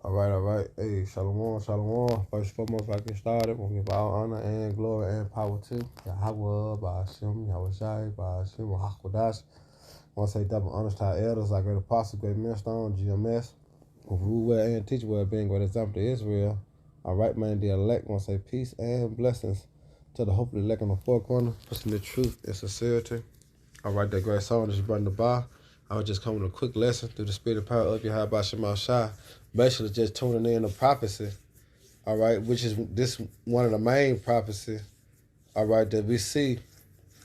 All right. Hey, shalom, shalom. First and foremost, I get started, we'll give all honor and glory and power to Yahweh, Ba'ashem, Yahushai, Ba'ashem, Wahakodash. I want to say double honors to our elders, our great apostle, great millstone, GMS, who rule well and teach well, being great example to Israel. All right, man, the elect. I want to say peace and blessings to the hopefully elect on the four corner, pushing the truth and sincerity. All right, that great song that you brought in the bar. I was just coming with a quick lesson through the spirit and power of Yahweh Shema Shai. Basically, just tuning in the prophecy, all right, which is this one of the main prophecies, all right, that we see,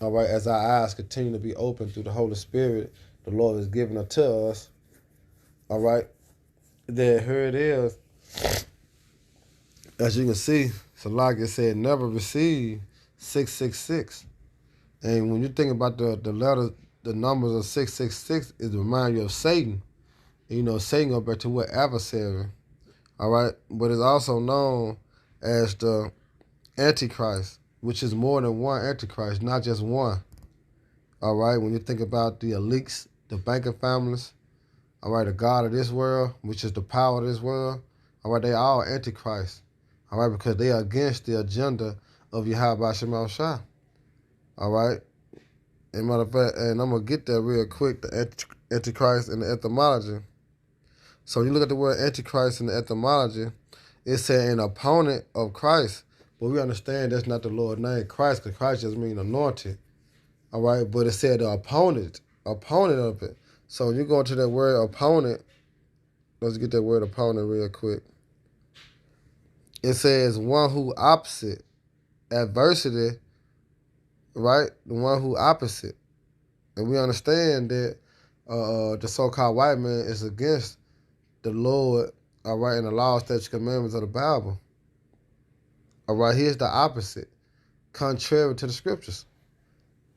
all right, as our eyes continue to be open through the Holy Spirit the Lord is giving unto us, all right. Then here it is. As you can see, Salaki said, never receive 666. And when you think about the letters, the numbers of 666, it reminds you of Satan. You know, Satan go back to what? Adversary. All right. But it's also known as the Antichrist, which is more than one Antichrist, not just one. All right. When you think about the elites, the banking families, all right, the God of this world, which is the power of this world, all right, they all Antichrist. All right, because they are against the agenda of Yahweh Shema Shai. All right. And matter of fact, and I'm going to get there real quick, the Antichrist and the etymology. So when you look at the word Antichrist in the etymology, it said an opponent of Christ. But we understand that's not the Lord's name, Christ, because Christ just means anointed. All right, but it said the opponent of it. So when you go into that word opponent, let's get that word opponent real quick. It says one who opposite, adversity, right? The one who opposite. And we understand that the so-called white man is against the Lord, all right, and the law, statutes, commandments of the Bible. All right, here's the opposite, contrary to the scriptures.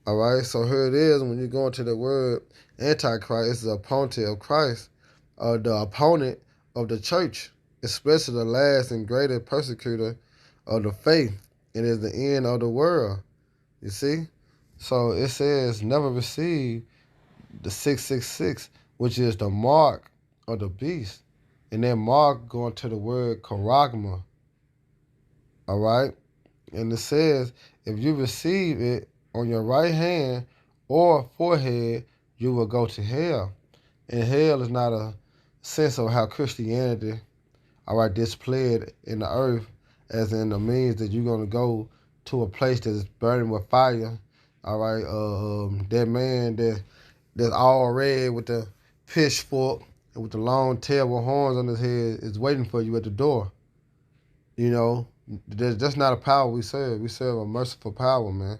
All right, so here it is when you go into the word Antichrist, it's the opponent of Christ, the opponent of the church, especially the last and greatest persecutor of the faith. It is the end of the world, you see? So it says, never receive the 666, which is the mark of the beast. And that mark going to the word charagma. All right? And it says, if you receive it on your right hand or forehead, you will go to hell. And hell is not a sense of how Christianity, all right, displayed in the earth, as in the means that you're going to go to a place that's burning with fire. All right, that man that's all red with the pitchfork and with the long tail with horns on his head is waiting for you at the door. You know, that's not a power we serve. We serve a merciful power, man.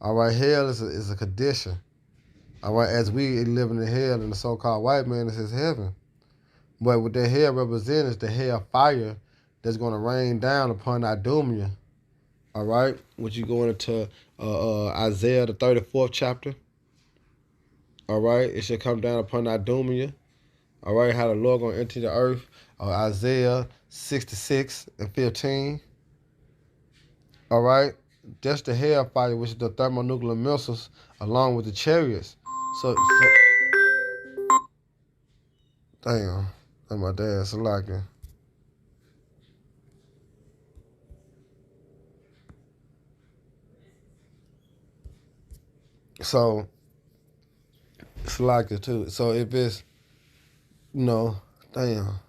All right, hell is a condition. All right, as we living in hell, and the so-called white man is his heaven. But what that hell represents is the hell fire that's going to rain down upon Idumea. All right, which you go into Isaiah the 34th chapter. All right, it should come down upon Idumea. All right, how the Lord going to enter the earth. Isaiah 66 and 15. All right, that's the hellfire, which is the thermonuclear missiles, along with the chariots. So damn, that's my dad, Salaka. So Salaka too. So if it's, damn.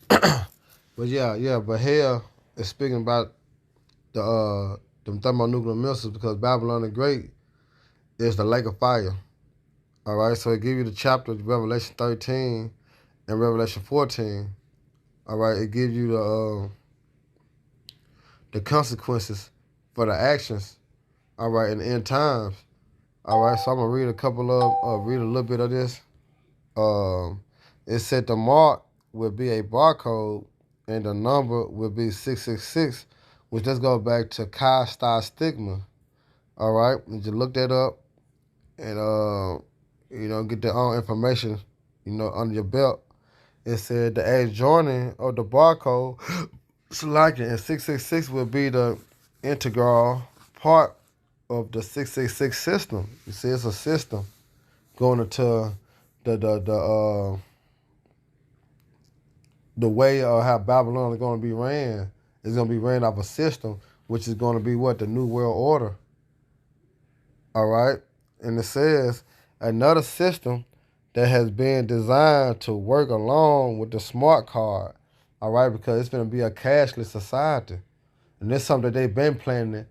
But but hell is speaking about the thermonuclear missiles, because Babylon the Great is the lake of fire. All right, so it gives you the chapter of Revelation 13 and Revelation 14. All right, it gives you the consequences for the actions. All right, in the end times. All right, so I'm gonna read read a little bit of this. It said the mark will be a barcode and the number will be 666, which let's go back to Chi Star Stigma. All right, you just look that up and get their own information, under your belt. It said the adjoining of the barcode, selected, and 666 will be the integral part of the 666 system. You see, it's a system going into the the way of how Babylon is going to be ran is going to be ran off a system, which is going to be what? The New World Order. All right? And it says another system that has been designed to work along with the smart card. All right? Because it's going to be a cashless society. And that's something that they've been planning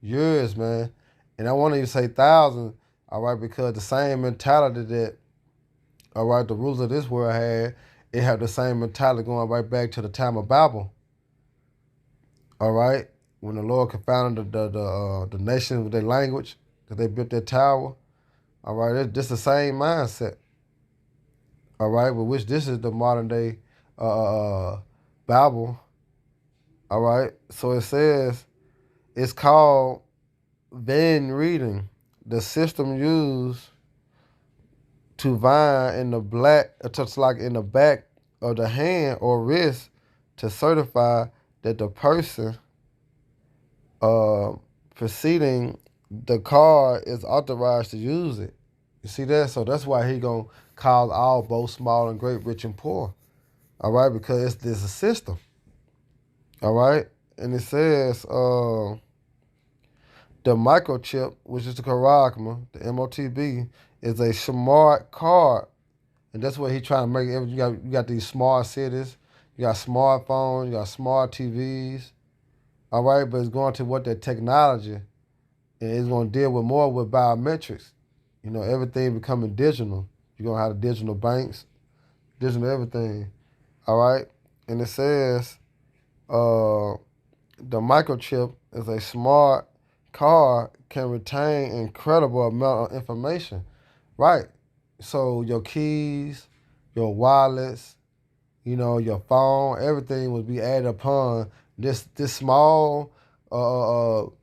years, man. And I want to even say thousands, all right, because the same mentality that, all right, the rulers of this world had, it had the same mentality going right back to the time of Babel, all right, when the Lord confounded the nation with their language, because they built their tower, all right, it's just the same mindset, all right, but which this is the modern day Babel, all right. So it says it's called Van reading, the system used to vine in the just like in the back of the hand or wrist to certify that the person preceding the card is authorized to use it. You see that? So that's why he gonna call all both small and great, rich and poor. All right, because there's a system. All right, and it says the microchip, which is the charagma, the MOTB, is a smart card. And that's what he trying to make. You got these smart cities, you got smartphones, you got smart TVs. All right, but it's going to what that technology, and it's going to deal with more with biometrics. You know, everything becoming digital. You're going to have the digital banks, digital everything. All right, and it says the microchip is a smart card can retain incredible amount of information. Right. So your keys, your wallets, you know, your phone, everything would be added upon this small little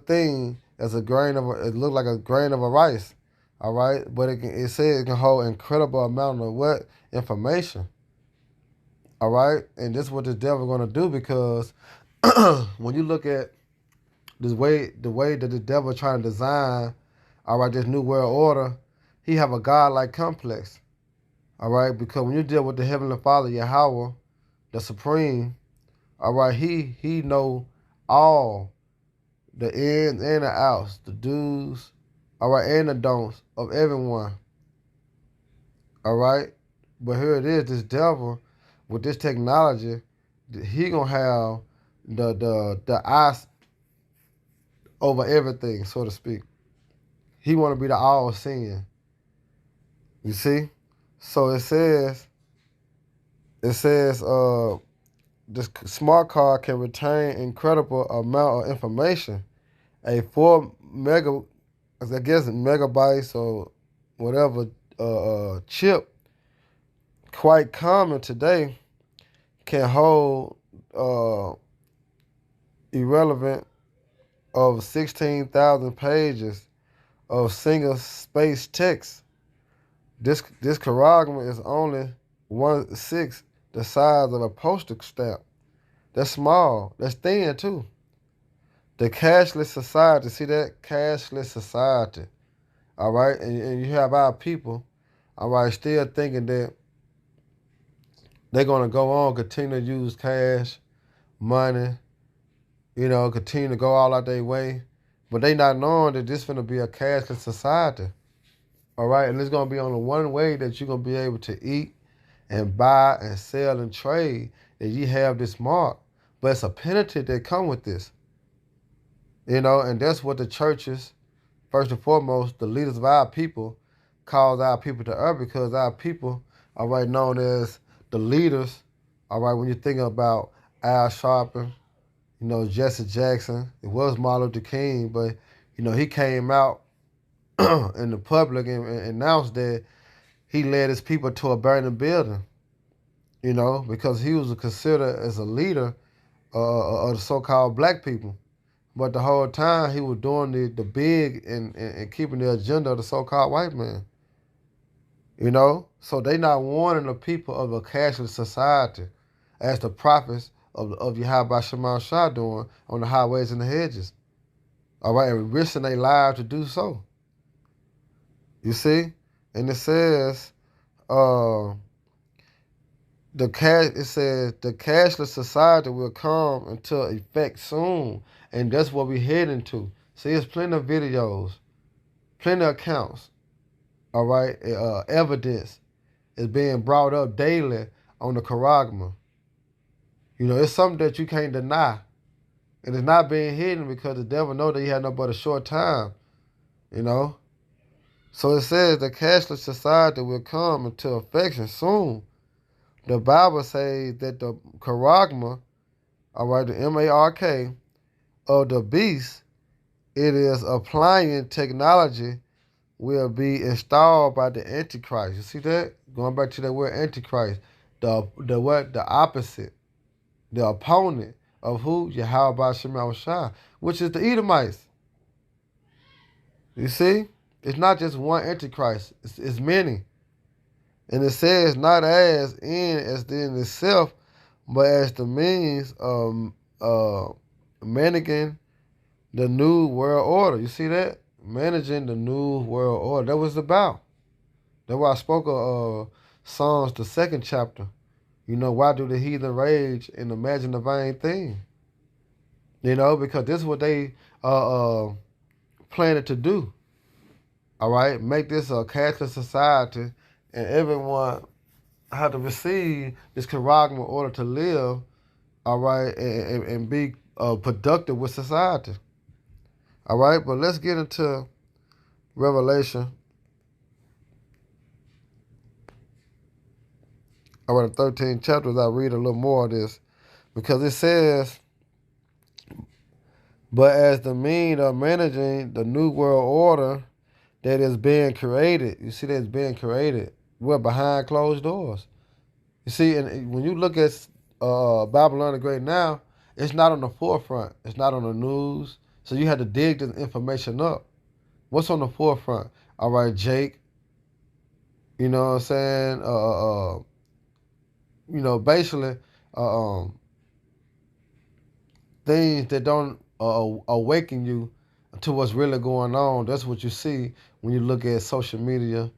thing as a grain of it looked like a grain of a rice. All right, but it says it can hold incredible amount of what information. All right, and this is what the devil going to do because when you look at the way that the devil trying to design, all right, this new world order, he have a godlike complex. All right, because when you deal with the Heavenly Father, Yahweh, the Supreme, all right, he know all the ins and the outs, the do's, all right, and the don'ts of everyone. All right, but here it is, this devil with this technology, he gonna have the eyes over everything, so to speak. He want to be the all seeing. You see, so it says this smart card can retain incredible amount of information. A 4 mega, I guess megabytes or whatever chip, quite common today, can hold irrelevant of 16,000 pages of single space text. This charagma is only 1/6 the size of a postage stamp. That's small. That's thin too. The cashless society, see that? Cashless society. All right? And you have our people, all right, still thinking that they're going to go on, continue to use cash, money, you know, continue to go all out their way. But they not knowing that this is going to be a cashless society. All right? And it's going to be only one way that you're going to be able to eat and buy and sell and trade that you have this mark. But it's a penalty that come with this. You know, and that's what the churches, first and foremost, the leaders of our people, calls our people to earth because our people are right known as the leaders. All right, when you're thinking about Al Sharpton, you know, Jesse Jackson, it was Martin Luther King, but, you know, he came out in the public and announced that he led his people to a burning building, you know, because he was considered as a leader of the so-called black people. But the whole time he was doing the big and keeping the agenda of the so-called white man. You know? So they not warning the people of a cashless society as the prophets of Yahweh Shema Shah doing on the highways and the hedges. All right, and risking their lives to do so. You see? And it says it says the cashless society will come into effect soon, and that's what we're heading to. See, there's plenty of videos, plenty of accounts. All right, evidence is being brought up daily on the charagma. You know, it's something that you can't deny, and it's not being hidden because the devil know that he had no but a short time. You know, so it says the cashless society will come into effect soon. The Bible says that the charagma, all right, the MARK of the beast, it is applying technology will be installed by the Antichrist. You see that? Going back to that word Antichrist, the what? The opposite, the opponent of who? Yahweh Shema Shah, which is the Edomites. You see? It's not just one Antichrist. It's many. And it says not as in itself, but as the means of managing the new world order. You see that? Managing the new world order. That was about. That's why I spoke of Psalms, the 2nd chapter. You know, why do the heathen rage and imagine the vain thing? You know, because this is what they planted to do. All right? Make this a cashless society, and everyone have to receive this charagma in order to live, all right, and be productive with society. All right, but let's get into Revelation. All right, the 13 chapters, I read a little more of this because it says, but as the mean of managing the new world order that is being created, you see that it's being created, we're behind closed doors. You see, and when you look at Babylon the Great now, it's not on the forefront. It's not on the news. So you had to dig this information up. What's on the forefront? All right, Jake. You know what I'm saying? You know, basically, things that don't awaken you to what's really going on. That's what you see when you look at social media.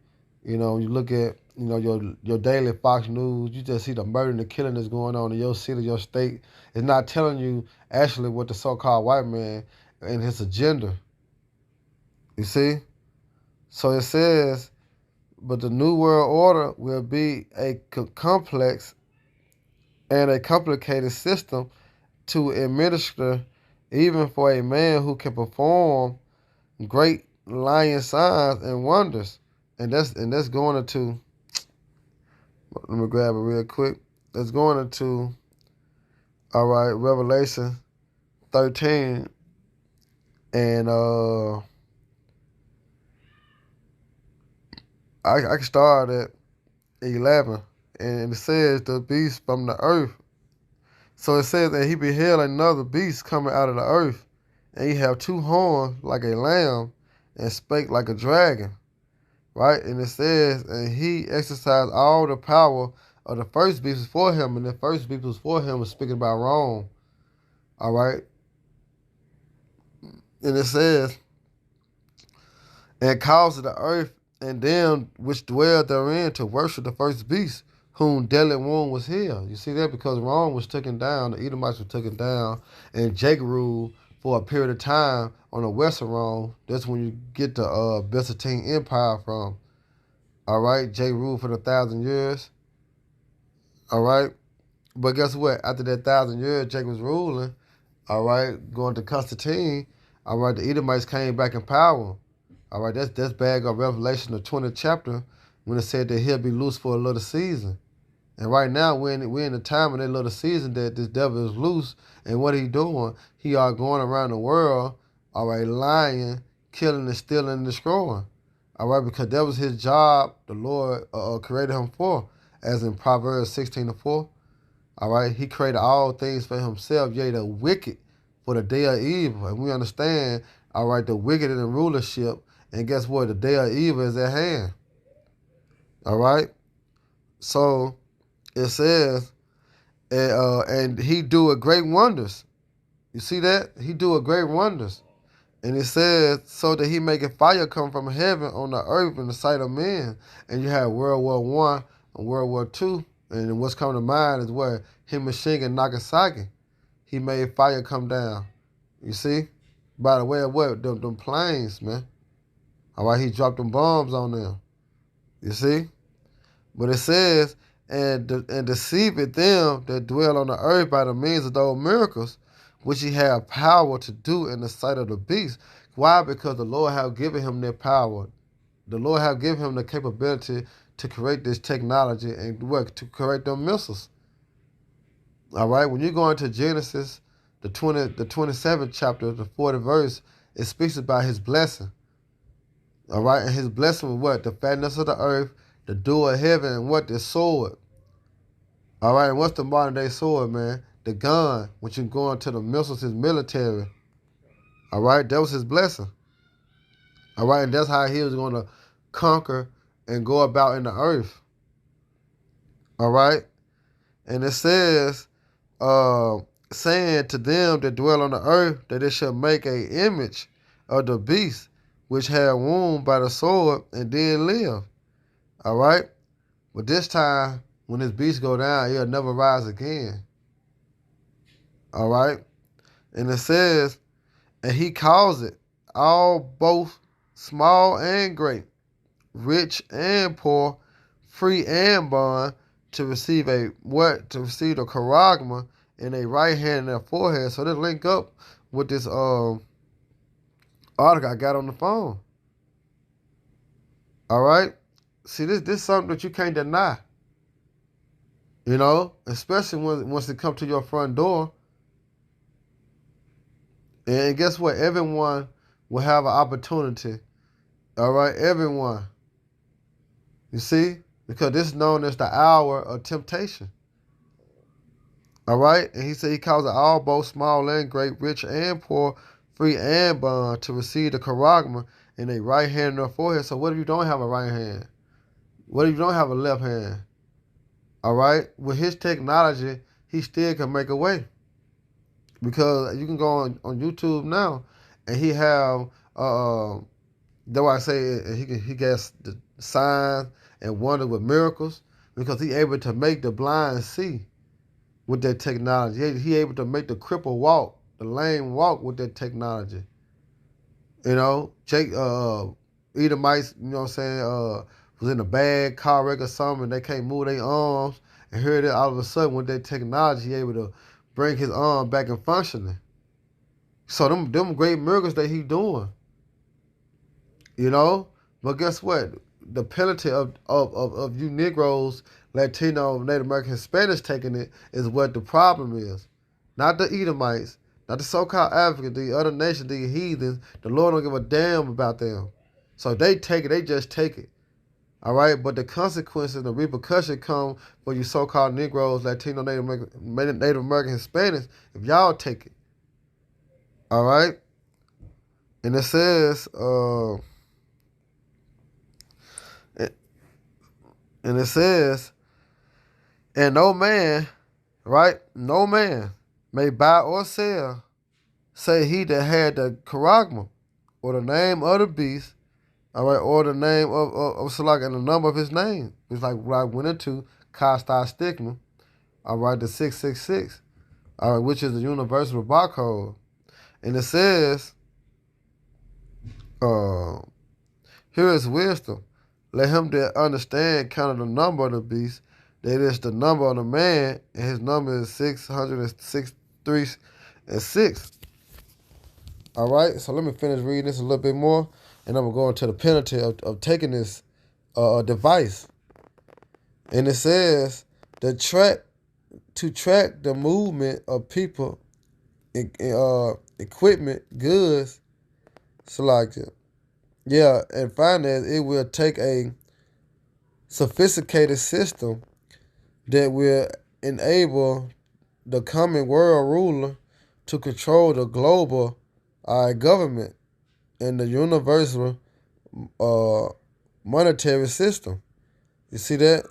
You know, you look at your daily Fox News. You just see the murder and the killing that's going on in your city, your state. It's not telling you actually what the so-called white man and his agenda. You see? So it says, but the new world order will be a complex and a complicated system to administer, even for a man who can perform great lying signs and wonders. And that's going into, let me grab it real quick. That's going into, all right, Revelation 13 and I can start at 11, and it says the beast from the earth. So it says that he beheld another beast coming out of the earth, and he have 2 horns like a lamb, and spake like a dragon. Right? And it says, and he exercised all the power of the first beast before him, and the first beast before him was speaking about Rome. All right? And it says, and caused the earth and them which dwell therein to worship the first beast, whom deadly wound was healed. You see that? Because Rome was taken down, the Edomites were taken down, and Jake ruled for a period of time on the western Rome. That's when you get the Byzantine Empire from. All right, Jake ruled for 1,000 years. All right, but guess what? After that 1,000 years, Jake was ruling. All right, going to Constantine. All right, the Edomites came back in power. All right, that's back of Revelation, the 20th chapter, when it said that he'll be loose for a little season. And right now, we're in the time of that little season that this devil is loose. And what he doing? He are going around the world, all right, lying, killing and stealing and destroying. All right, because that was his job the Lord created him for, as in Proverbs 16:4. All right, he created all things for himself, yea, the wicked for the day of evil. And we understand, all right, the wicked in the rulership. And guess what? The day of evil is at hand. All right? So it says, and he doeth great wonders. You see that? He doeth great wonders. And it says, so that he maketh fire come from heaven on the earth in the sight of men. And you have World War One and World War Two. And what's coming to mind is what? Hiroshima and Nagasaki. He made fire come down. You see? By the way of what? Them planes, man. All right, he dropped them bombs on them. You see? But it says, and deceiveth them that dwell on the earth by the means of those miracles, which he had power to do in the sight of the beast. Why? Because the Lord have given him that power. The Lord have given him the capability to create this technology and what? To create them missiles. All right? When you go into Genesis, the 27th chapter, the 40th verse, it speaks about his blessing. All right? And his blessing was what? The fatness of the earth, the dew of heaven, and what? The sword. All right? And what's the modern day sword, man? The gun, which you go into the missiles, his military. All right? That was his blessing. All right? And that's how he was going to conquer and go about in the earth. All right? And it says, saying to them that dwell on the earth that it shall make a image of the beast which had wound by the sword and did live. All right? But this time, when this beast go down, he'll never rise again. All right? And it says, and he calls it all both small and great, rich and poor, free and bond, to receive a what? To receive a charagma in a right hand and a forehead. So they link up with this article I got on the phone. All right? See, this is something that you can't deny. You know, especially once it comes to your front door. And guess what? Everyone will have an opportunity. All right? Everyone. You see? Because this is known as the hour of temptation. All right? And he said he calls it all, both small and great, rich and poor, free and bond, to receive the charagma in a right hand or forehead. So what if you don't have a right hand? What if you don't have a left hand? All right? With his technology, he still can make a way. Because you can go on YouTube now, and he have, that's why I say he gets the signs and wonders with miracles, because he able to make the blind see with that technology. He able to make the cripple walk, the lame walk with that technology. You know, Edomites, you know what I'm saying, was in a bad car wreck or something, and they can't move their arms, and here it is, all of a sudden, with that technology, he able to bring his arm back and functioning. So them great miracles that he doing, you know. But guess what? The penalty of you Negroes, Latino, Native American, Spanish taking it is what the problem is. Not the Edomites, not the so-called Africans, the other nations, the heathens. The Lord don't give a damn about them. So if they take it, they just take it. All right? But the consequences and the repercussion come for you so-called Negroes, Latino, Native American, Hispanics, if y'all take it. All right? And it says, and no man, right? No man may buy or sell, say he that had the charagma, or the name of the beast, all right, or the name of Salak and the number of his name. It's like what I went into, Kostai Stigma, all right, the 666, all right, which is the universal barcode. And it says, here is wisdom. Let him that understand count the number of the beast, that is the number of the man, and his number is 663 and 6. All right, so let me finish reading this a little bit more, and I'm going to go into the penalty of taking this device. And it says, to track the movement of people, equipment, goods, selected. Yeah, and finance, it will take a sophisticated system that will enable the coming world ruler to control the global government and the universal monetary system. You see that?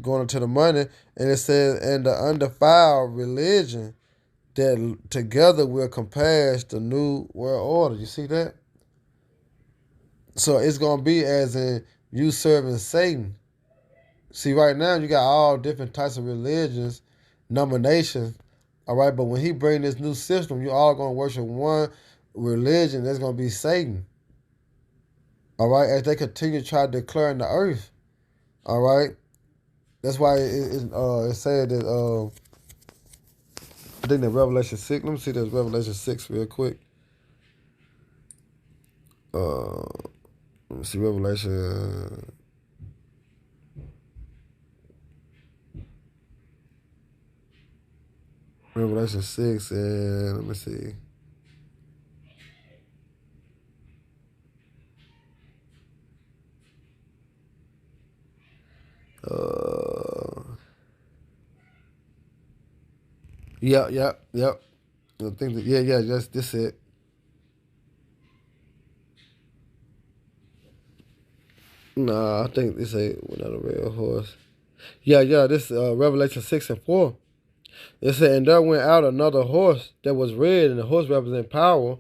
Going into the money, and it says, and the undefiled religion that together will compass the new world order. You see that? So it's going to be as in you serving Satan. See, right now you got all different types of religions, nominations, all right? But when he bring this new system, you all going to worship one religion. That's going to be Satan, all right? As they continue to try to declare in the earth, all right? That's why it said that, I think that Revelation 6, let me see this Revelation 6 real quick. Let me see Revelation. Revelation 6, and let me see. Yep. I think that, yeah, this it. Nah, I think this ain't without a real horse. Yeah, this Revelation 6 and 4. It said, and there went out another horse that was red, and the horse represents power.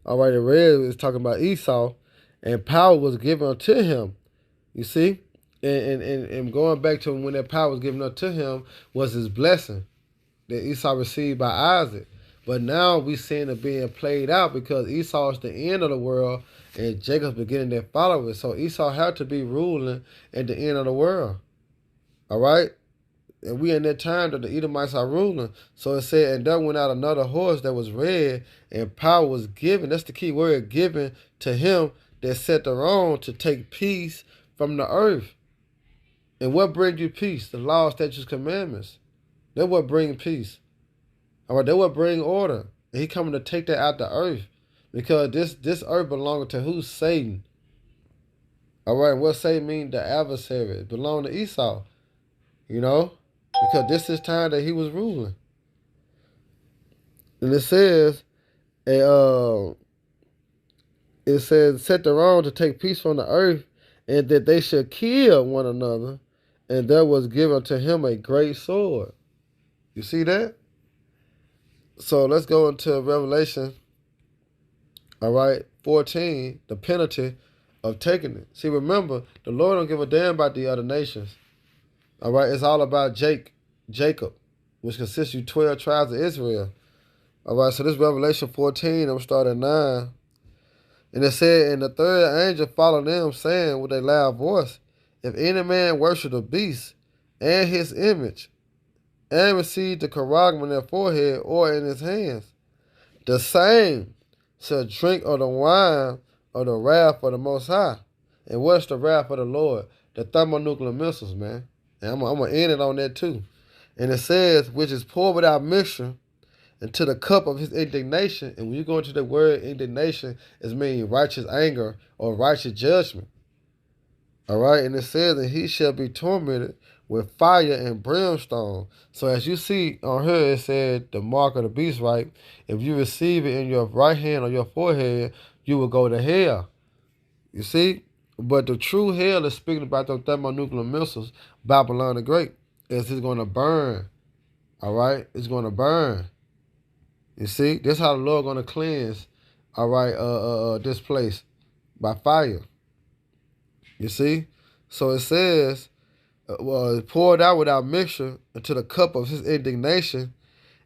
All right, the red is talking about Esau, and power was given unto him. You see? And going back to when that power was given unto him was his blessing that Esau received by Isaac. But now we seeing it being played out because Esau is the end of the world and Jacob's beginning their followers. So Esau had to be ruling at the end of the world. All right? And we in that time that the Edomites are ruling. So it said, and there went out another horse that was red, and power was given. That's the key word, given to him that set the wrong to take peace from the earth. And what brings you peace? The law, statutes, commandments. That's what bring peace. All right, that what bring order. And he coming to take that out the earth. Because this earth belongs to who? Satan. All right, what Satan mean? The adversary. It belonged to Esau. You know? Because this is time that he was ruling. And it says, set the wrong to take peace from the earth, and that they should kill one another, and there was given to him a great sword. You see that? So let's go into Revelation, all right, 14, the penalty of taking it. See, remember, the Lord don't give a damn about the other nations. All right, it's all about Jacob, which consists of 12 tribes of Israel. All right, so this Revelation 14, I'm going to start at 9. And it said, and the third angel followed them, saying with a loud voice, if any man worship the beast and his image, and receive the charagma in their forehead or in his hands, the same shall drink of the wine of the wrath of the Most High. And what's the wrath of the Lord? The thermonuclear missiles, man. And I'm going to end it on that too. And it says, which is poured without mixture into the cup of his indignation. And when you go into the word indignation, it means righteous anger or righteous judgment. All right, and it says that he shall be tormented with fire and brimstone. So as you see on here, it said the mark of the beast, right? If you receive it in your right hand or your forehead, you will go to hell. You see? But the true hell is speaking about those thermonuclear missiles, Babylon the Great. It's going to burn. All right? It's going to burn. You see? This is how the Lord going to cleanse, all right, this place by fire. You see? So it says, poured out without mixture into the cup of his indignation,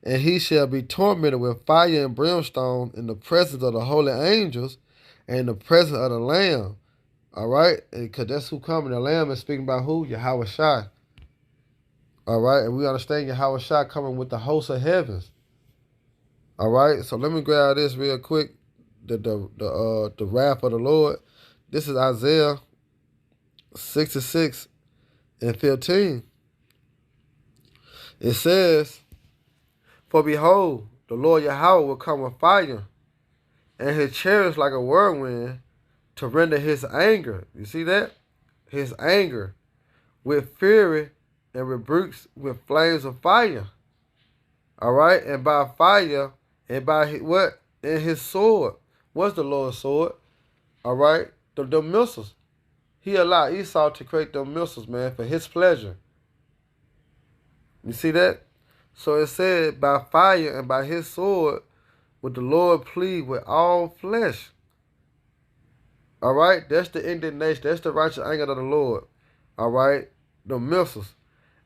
and he shall be tormented with fire and brimstone in the presence of the holy angels and in the presence of the Lamb. All right? Because that's who coming. The Lamb is speaking about who? Yahweh Shai. All right? And we understand Yahweh Shai coming with the hosts of heavens. All right? So let me grab this real quick. The wrath of the Lord. This is Isaiah 66 and 15. It says, for behold, the Lord Yahweh will come with fire, and his chariots like a whirlwind, to render his anger. You see that? His anger with fury and rebukes with flames of fire. All right? And by fire, and by his, what? And his sword. What's the Lord's sword? All right? The missiles. He allowed Esau to create them missiles, man, for his pleasure. You see that? So it said, by fire and by his sword would the Lord plead with all flesh. All right? That's the indignation. That's the righteous anger of the Lord. All right? The missiles.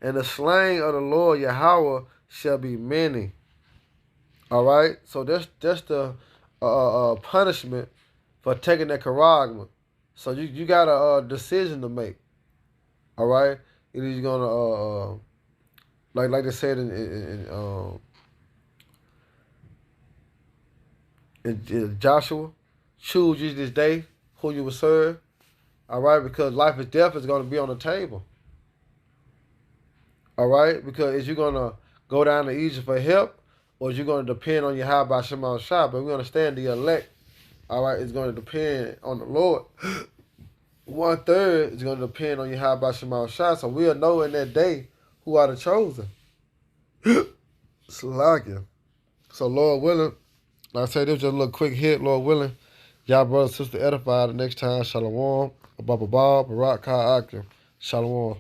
And the slain of the Lord Yahweh shall be many. All right? So that's the punishment for taking that charagma. So you got a decision to make. All right? Either you're going to, like they said in Joshua, choose you this day who you will serve. All right? Because life and death is going to be on the table. All right? Because is you going to go down to Egypt for help, or is you going to depend on your Yahweh Shema Shah? But we understand the elect, all right, is going to depend on the Lord. 1/3 is going to depend on your Yahweh Shema Shah. So we'll know in that day who are the chosen. Salakia. So Lord willing, like I said, this was just a little quick hit, Lord willing. Y'all brother, sister edified. The next time, Shalom. Abba Barak Ka Akim. Shalom.